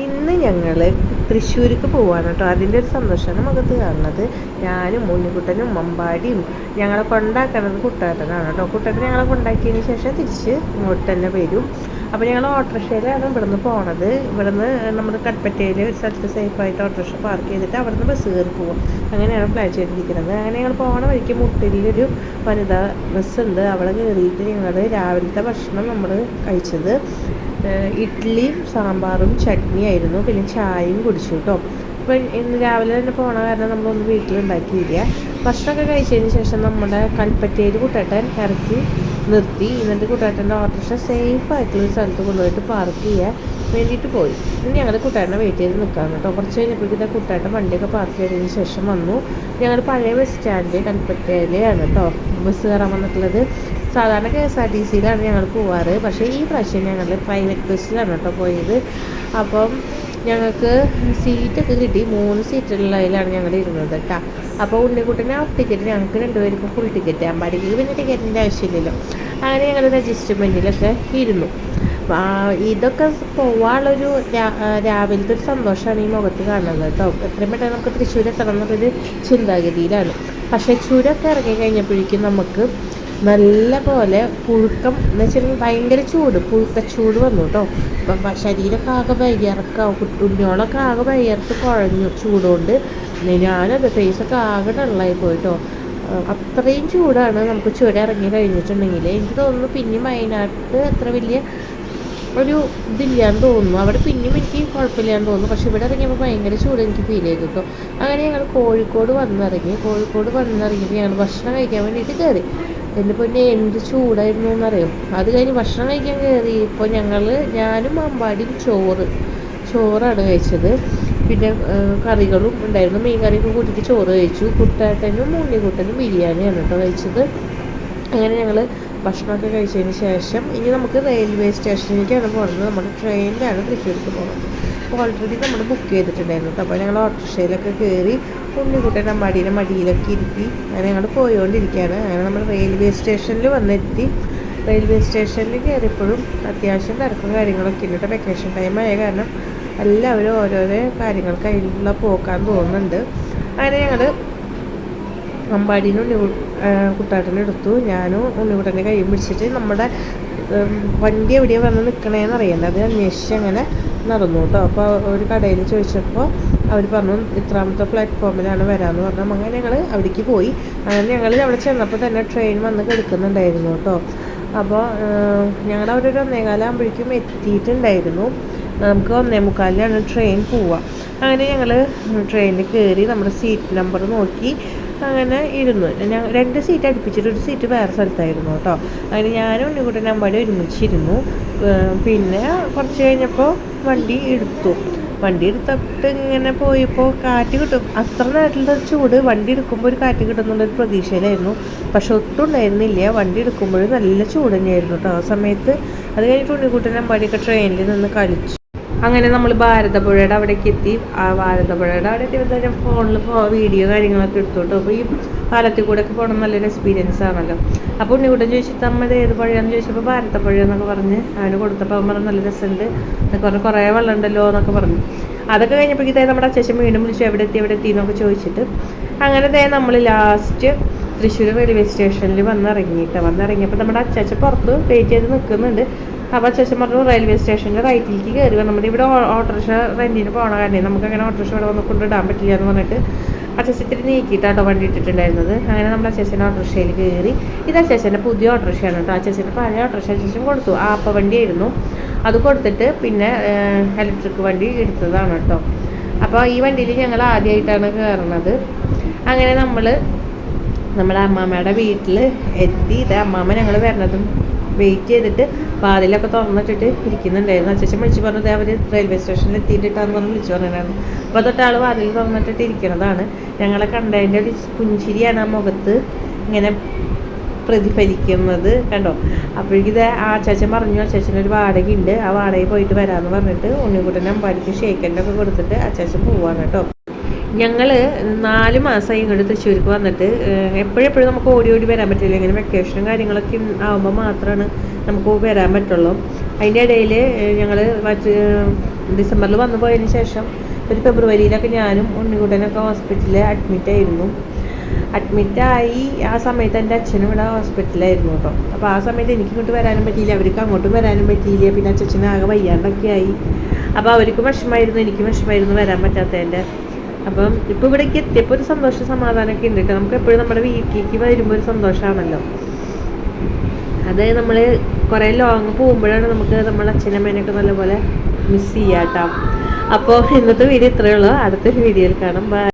ഇന്ന് ഞങ്ങൾ തൃശ്ശൂർക്ക് പോവാണ് കേട്ടോ. അതിൻ്റെ ഒരു സന്തോഷമാണ് മുഖത്ത് കാണുന്നത്. ഞാനും ഉണ്ണിക്കുട്ടനും അമ്പാടിയും ഞങ്ങളെ കൊണ്ടാക്കുന്നത് കുട്ടേട്ടനാണ് കേട്ടോ. കുട്ടേട്ടൻ ഞങ്ങളെ കൊണ്ടാക്കിയതിന് ശേഷം തിരിച്ച് ഇങ്ങോട്ട് തന്നെ വരും. അപ്പോൾ ഞങ്ങൾ ഓട്ടോറിക്ഷയിലാണ് ഇവിടുന്ന് പോണത്. ഇവിടുന്ന് നമ്മൾ കൽപ്പറ്റയിൽ ഒരു സ്ഥലത്ത് സേഫായിട്ട് ഓട്ടോറിക്ഷ പാർക്ക് ചെയ്തിട്ട് അവിടുന്ന് ബസ് കയറി പോകും. അങ്ങനെയാണ് പ്ലാൻ ചെയ്തിരിക്കുന്നത്. അങ്ങനെ ഞങ്ങൾ പോകണ വഴിക്ക് മുട്ടിലൊരു വനിതാ ബസ്സുണ്ട്. അവിടെ കയറിയിട്ട് ഞങ്ങൾ രാവിലത്തെ ഭക്ഷണം നമ്മൾ കഴിച്ചത് ഇഡ്ഡലിയും സാമ്പാറും ചട്നിയായിരുന്നു. പിന്നെ ചായയും കുടിച്ചു കേട്ടോ. അപ്പോൾ ഇന്ന് രാവിലെ തന്നെ പോകണ കാരണം നമ്മളൊന്നും വീട്ടിലുണ്ടാക്കിയില്ല. ഭക്ഷണമൊക്കെ കഴിച്ചതിന് ശേഷം നമ്മുടെ കൽപ്പറ്റയിൽ കുട്ടേട്ടൻ ഇറക്കി നിർത്തി. എന്നിട്ട് കുട്ടേട്ടൻ്റെ ഓട്ടോറിക്ഷ സേഫായിട്ടുള്ളൊരു സ്ഥലത്ത് കൊണ്ടുപോയിട്ട് പാർക്ക് ചെയ്യാൻ വേണ്ടിയിട്ട് പോയി. ഇനി ഞങ്ങൾ കുട്ടേട്ടനെ വെയിറ്റ് ചെയ്ത് നിൽക്കാം കേട്ടോ. കുറച്ച് കഴിഞ്ഞപ്പോഴേക്കും കുട്ടേട്ടൻ വണ്ടിയൊക്കെ പാർക്ക് ചെയ്തതിന് ശേഷം വന്നു. ഞങ്ങൾ പഴയ ബസ് സ്റ്റാൻഡ് കൽപ്പറ്റയിലാണ് കേട്ടോ ബസ് കയറാൻ വന്നിട്ടുള്ളത്. സാധാരണ KSRTCയിലാണ് ഞങ്ങൾ പോവാറ്. പക്ഷേ ഈ പ്രാവശ്യം ഞങ്ങൾ പ്രൈവറ്റ് ബസ്സിലാണ് കേട്ടോ പോയത്. അപ്പം ഞങ്ങൾക്ക് സീറ്റൊക്കെ കിട്ടി. 3 സീറ്റുള്ളതിലാണ് ഞങ്ങൾ ഇരുന്നത് കേട്ടോ. അപ്പോൾ ഉണ്ണിക്കുട്ടന് ഹാഫ് ടിക്കറ്റ്, ഞങ്ങൾക്ക് രണ്ടുപേർക്കും ഫുൾ ടിക്കറ്റ്. അമ്പാടിക്ക് പിന്നെ ടിക്കറ്റിൻ്റെ ആവശ്യമില്ലല്ലോ. അങ്ങനെ ഞങ്ങൾ രജിസ്റ്റർമെൻറ്റിലൊക്കെ ഇരുന്നു. ഇതൊക്കെ പോവാനുള്ളൊരു രാവിലത്തെ ഒരു സന്തോഷമാണ് ഈ മുഖത്ത് കാണുന്നത് കേട്ടോ. എത്രയും പെട്ടെന്ന് നമുക്ക് തൃശ്ശൂർ എത്തണം എന്നുള്ളൊരു ചിന്താഗതിയിലാണ്. പക്ഷേ ചുരമൊക്കെ ഇറങ്ങി കഴിഞ്ഞപ്പോഴേക്കും നമുക്ക് നല്ല പോലെ പുഴുക്കം എന്ന് വെച്ചിട്ടുണ്ടെങ്കിൽ ഭയങ്കര ചൂട്, പുഴുക്കച്ചൂട് വന്നു കേട്ടോ. അപ്പം ശരീരമൊക്കെ ആകെ വയ്യറക്കാവും. കുഞ്ഞോളൊക്കെ ആകെ വയ്യർത്ത് കുഴഞ്ഞു ചൂടുകൊണ്ട്. ഞാനത് ഫേസൊക്കെ ആകെ ഡള്ളായി പോയിട്ടോ. അത്രയും ചൂടാണ് നമുക്ക് ചുരം ഇറങ്ങി കഴിഞ്ഞിട്ടുണ്ടെങ്കിൽ. എനിക്ക് തോന്നുന്നു പിന്നെയും വയനാട്ടിൽ അത്ര വലിയ ഒരു ഇതില്ലാന്ന് തോന്നുന്നു. അവിടെ പിന്നെയും എനിക്ക് കുഴപ്പമില്ലാന്ന് തോന്നുന്നു. പക്ഷെ ഇവിടെ ഇറങ്ങിയപ്പോൾ ഭയങ്കര ചൂട് എനിക്ക് ഫീൽ ചെയ്തു കേട്ടോ. അങ്ങനെ ഞങ്ങൾ കോഴിക്കോട് വന്നിറങ്ങിയപ്പോൾ ഞങ്ങൾ ഭക്ഷണം കഴിക്കാൻ വേണ്ടിയിട്ട് കയറി. എൻ്റെ പൊന്നെ എന്ത് ചൂടായിരുന്നു എന്നറിയും. അത് കഴിഞ്ഞ് ഭക്ഷണം കഴിക്കാൻ കയറി. ഇപ്പോൾ ഞാനും അമ്പാടിയും ചോറാണ് കഴിച്ചത്. പിന്നെ കറികളും ഉണ്ടായിരുന്നു. മീൻ കറിയൊക്കെ കൂട്ടിയിട്ട് ചോറ് കഴിച്ചു. കുട്ടേട്ടനും ഉണ്ണിക്കുട്ടനും ബിരിയാണിയാണ് കേട്ടോ കഴിച്ചത്. അങ്ങനെ ഞങ്ങൾ ഭക്ഷണമൊക്കെ കഴിച്ചതിന് ശേഷം ഇനി നമുക്ക് റെയിൽവേ സ്റ്റേഷനിലേക്കാണ് പോകുന്നത്. നമ്മുടെ ട്രെയിനിലാണ് തൃശ്ശൂർക്ക് പോകുന്നത്. അപ്പോൾ ഓൾറെഡി നമ്മൾ ബുക്ക് ചെയ്തിട്ടുണ്ടായിരുന്നു കേട്ടോ. അപ്പോൾ ഞങ്ങൾ ഓട്ടോറിക്ഷയിലൊക്കെ കയറി ഉണ്ണിക്കുട്ടൻ അമ്പാടീനെ മടിയിലൊക്കെ ഇരുത്തി അങ്ങനെ ഞങ്ങൾ പോയിക്കൊണ്ടിരിക്കുകയാണ്. അങ്ങനെ നമ്മൾ റെയിൽവേ സ്റ്റേഷനിൽ വന്നെത്തി. റെയിൽവേ സ്റ്റേഷനിൽ കയറിയപ്പോഴും അത്യാവശ്യം തിരക്കും കാര്യങ്ങളൊക്കെ ഉണ്ട് കേട്ടോ. വെക്കേഷൻ ടൈം ആയ കാരണം എല്ലാവരും ഓരോരോ കാര്യങ്ങൾക്കായിട്ടുള്ള പോക്കാൻ തോന്നുന്നുണ്ട്. അങ്ങനെ ഞങ്ങൾ അമ്പാടീനും കുട്ടാട്ടനും എടുത്തു. ഞാനും ഉണ്ണിക്കുട്ടൻ്റെ കൈയും പിടിച്ചിട്ട് നമ്മുടെ വണ്ടി എവിടെയാണ് വന്ന് നിൽക്കണേന്ന് അറിയണ്ട, അത് അന്വേഷിച്ച് അങ്ങനെ നടന്നു കേട്ടോ. അപ്പോൾ ഒരു കടയിൽ ചോദിച്ചപ്പോൾ അവർ പറഞ്ഞു ഇത്രാമത്തെ പ്ലാറ്റ്ഫോമിലാണ് വരാമെന്ന് പറഞ്ഞു. അങ്ങനെ ഞങ്ങൾ അവിടേക്ക് പോയി. അങ്ങനെ ഞങ്ങൾ അവിടെ ചെന്നപ്പോൾ തന്നെ ട്രെയിൻ വന്ന് കിടക്കുന്നുണ്ടായിരുന്നു കേട്ടോ. അപ്പോൾ ഞങ്ങളവിടെ ഒരു 1:15 ആകുമ്പോഴേക്കും എത്തിയിട്ടുണ്ടായിരുന്നു. നമുക്ക് 1:45 ട്രെയിൻ പോവുക. അങ്ങനെ ഞങ്ങൾ ട്രെയിനിൽ കയറി നമ്മുടെ സീറ്റ് നമ്പർ നോക്കി അങ്ങനെ ഇരുന്നു. 2 സീറ്റ് അടുപ്പിച്ചിട്ട് ഒരു സീറ്റ് വേറെ സ്ഥലത്തായിരുന്നു കേട്ടോ. അങ്ങനെ ഞാനും ഉണ്ണിക്കുട്ടനും അമ്പാടി ഒരുമിച്ചിരുന്നു. പിന്നെ കുറച്ച് കഴിഞ്ഞപ്പോൾ വണ്ടി എടുത്തിട്ട് ഇങ്ങനെ പോയപ്പോൾ കാറ്റ് കിട്ടും. അത്ര നേരത്തിലുള്ള ചൂട് വണ്ടി എടുക്കുമ്പോൾ ഒരു കാറ്റ് കിട്ടുന്നുള്ളൊരു പ്രതീക്ഷയിലായിരുന്നു. പക്ഷെ ഒട്ടും ഉണ്ടായിരുന്നില്ല. വണ്ടി എടുക്കുമ്പോഴും നല്ല ചൂട് തന്നെയായിരുന്നു കേട്ടോ ആ സമയത്ത്. അത് കഴിഞ്ഞിട്ട് ഉണ്ണിക്കുട്ടനും അമ്പാടിയൊക്കെ ട്രെയിനിൽ നിന്ന് കളിച്ചു. അങ്ങനെ നമ്മൾ ഭാരതപ്പുഴയുടെ അവിടേക്ക് എത്തി. ആ ഭാരതപ്പുഴയുടെ അവിടെ എത്തിയപ്പോൾ ഞാൻ ഫോണിൽ വീഡിയോ കാര്യങ്ങളൊക്കെ എടുത്തു കേട്ടോ. അപ്പോൾ ഈ പാലത്തിൽ കൂടെ ഒക്കെ പോകണം നല്ലൊരു എക്സ്പീരിയൻസ് ആണല്ലോ. അപ്പോൾ ഉണ്ണിക്കുട്ടൻ ചോദിച്ചിട്ട് അമ്മ ഏത് പുഴയാന്ന് ചോദിച്ചപ്പോൾ ഭാരതപ്പുഴ എന്നൊക്കെ പറഞ്ഞ് അവന് കൊടുത്തപ്പോൾ അവൻ പറഞ്ഞ് നല്ല രസമുണ്ട് എന്നൊക്കെ പറഞ്ഞ് കുറേ വെള്ളം ഉണ്ടല്ലോ എന്നൊക്കെ പറഞ്ഞു. അതൊക്കെ കഴിഞ്ഞപ്പോഴേക്കും നമ്മുടെ അച്ഛൻ വീണ്ടും വിളിച്ചു എവിടെ എത്തി എന്നൊക്കെ ചോദിച്ചിട്ട്. അങ്ങനെ നമ്മൾ ലാസ്റ്റ് തൃശ്ശൂർ റെയിൽവേ സ്റ്റേഷനിൽ വന്നിറങ്ങിയപ്പോൾ നമ്മുടെ അച്ചാച്ച പുറത്ത് വെയിറ്റ് ചെയ്ത് നിൽക്കുന്നുണ്ട്. അപ്പോൾ അച്ഛൻ പറഞ്ഞു റെയിൽവേ സ്റ്റേഷൻ്റെ റൈറ്റിലേക്ക് കയറി. നമ്മുടെ ഇവിടെ ഓട്ടോറിക്ഷ റെൻറ്റിന് പോകണ കാരണം നമുക്കങ്ങനെ ഓട്ടോറിക്ഷ ഇവിടെ വന്ന് കൊണ്ടിടാൻ പറ്റില്ല എന്ന് പറഞ്ഞിട്ട് അച്ഛൻ നീക്കിയിട്ടാട്ടോ വണ്ടി ഇട്ടിട്ടുണ്ടായിരുന്നത്. അങ്ങനെ നമ്മൾ അച്ഛൻ്റെ ഓട്ടോറിക്ഷയിൽ കയറി. ഇത് അച്ഛൻ്റെ പുതിയ ഓട്ടോറിക്ഷയാണ് കേട്ടോ. അച്ഛൻ്റെ പഴയ ഓട്ടോറിക്ഷ അച്ഛൻ കൊടുത്തു. ആപ്പ വണ്ടിയായിരുന്നു. അത് കൊടുത്തിട്ട് പിന്നെ ഇലക്ട്രിക് വണ്ടി എടുത്തതാണ് കേട്ടോ. അപ്പോൾ ഈ വണ്ടിയിൽ ഞങ്ങൾ ആദ്യമായിട്ടാണ് കയറുന്നത്. അങ്ങനെ നമ്മുടെ അമ്മാമ്മയുടെ വീട്ടിൽ എത്തി. ഇത് അമ്മാമ്മ ഞങ്ങൾ വരണതും വെയിറ്റ് ചെയ്തിട്ട് വാതിലൊക്കെ തുറന്നിട്ടിട്ട് ഇരിക്കുന്നുണ്ടായിരുന്നു. അച്ഛൻ വിളിച്ച് പറഞ്ഞത് അവർ റെയിൽവേ സ്റ്റേഷനിൽ എത്തിയിട്ടാന്ന് പറഞ്ഞ് വിളിച്ചു പറഞ്ഞിട്ടുണ്ടായിരുന്നു. അപ്പോൾ തൊട്ടാൾ വാതിൽ തുറന്നിട്ടിട്ട് ഇരിക്കുന്നതാണ്. ഞങ്ങളെ കണ്ടതിൻ്റെ ഒരു പുഞ്ചിരിയാണ് ആ മുഖത്ത് ഇങ്ങനെ പ്രതിഫലിക്കുന്നത് കണ്ടോ. അപ്പോഴേക്കും ആ അച്ചാച്ചൻ പറഞ്ഞു അച്ചാച്ചനൊരു വാടകയുണ്ട്, ആ വാടകയിൽ പോയിട്ട് വരാമെന്ന് പറഞ്ഞിട്ട് ഉണ്ണിക്കുട്ടൻ്റെ അമ്പാടിക്ക് ഷേക്കൻ്റെ ഒക്കെ കൊടുത്തിട്ട് അച്ചാച്ചൻ പോവാണ് കേട്ടോ. ഞങ്ങൾ 4 മാസമായി ഇങ്ങോട്ട് തൃശ്ശൂർക്ക് വന്നിട്ട് എപ്പോഴെപ്പോഴും നമുക്ക് ഓടി വരാൻ പറ്റില്ല. ഇങ്ങനെ വെക്കേഷനും കാര്യങ്ങളൊക്കെ ആകുമ്പോൾ മാത്രമാണ് നമുക്ക് വരാൻ പറ്റുള്ളൂ. അതിൻ്റെ ഇടയിൽ ഞങ്ങൾ ഡിസംബറിൽ വന്നു പോയതിന് ശേഷം ഒരു ഫെബ്രുവരിയിലൊക്കെ ഞാനും ഉണ്ണിക്കുട്ടനൊക്കെ ഹോസ്പിറ്റലിൽ അഡ്മിറ്റായിരുന്നു. അഡ്മിറ്റായി ആ സമയത്ത് എൻ്റെ അച്ഛനും ഇവിടെ ഹോസ്പിറ്റലായിരുന്നു കേട്ടോ. അപ്പോൾ ആ സമയത്ത് എനിക്ക് ഇങ്ങോട്ട് വരാനും പറ്റിയില്ല, അവർക്ക് അങ്ങോട്ടും വരാനും പറ്റിയില്ല. പിന്നെ അച്ഛന് ആകെ വയ്യാണ്ടൊക്കെ ആയി. അപ്പോൾ അവർക്ക് വിഷമമായിരുന്നു, എനിക്ക് വിഷമമായിരുന്നു വരാൻ പറ്റാത്തതിൻ്റെ. അപ്പം ഇപ്പോൾ ഇവിടേക്ക് എത്തിയപ്പോൾ ഒരു സന്തോഷം സമാധാനമൊക്കെ ഉണ്ട് കേട്ടോ. നമുക്ക് എപ്പോഴും നമ്മുടെ വീട്ടിലേക്ക് വരുമ്പോൾ ഒരു സന്തോഷമാണല്ലോ. അത് നമ്മൾ കുറേ ലോങ് പോകുമ്പോഴാണ് നമുക്ക് നമ്മുടെ അച്ഛനമ്മേനെയൊക്കെ നല്ലപോലെ മിസ് ചെയ്യാം കേട്ടോ. അപ്പോൾ ഇന്നത്തെ വീഡിയോ ഇത്രയേ ഉള്ളൂ. അടുത്തൊരു വീഡിയോയിൽ കാണാം. ബൈ.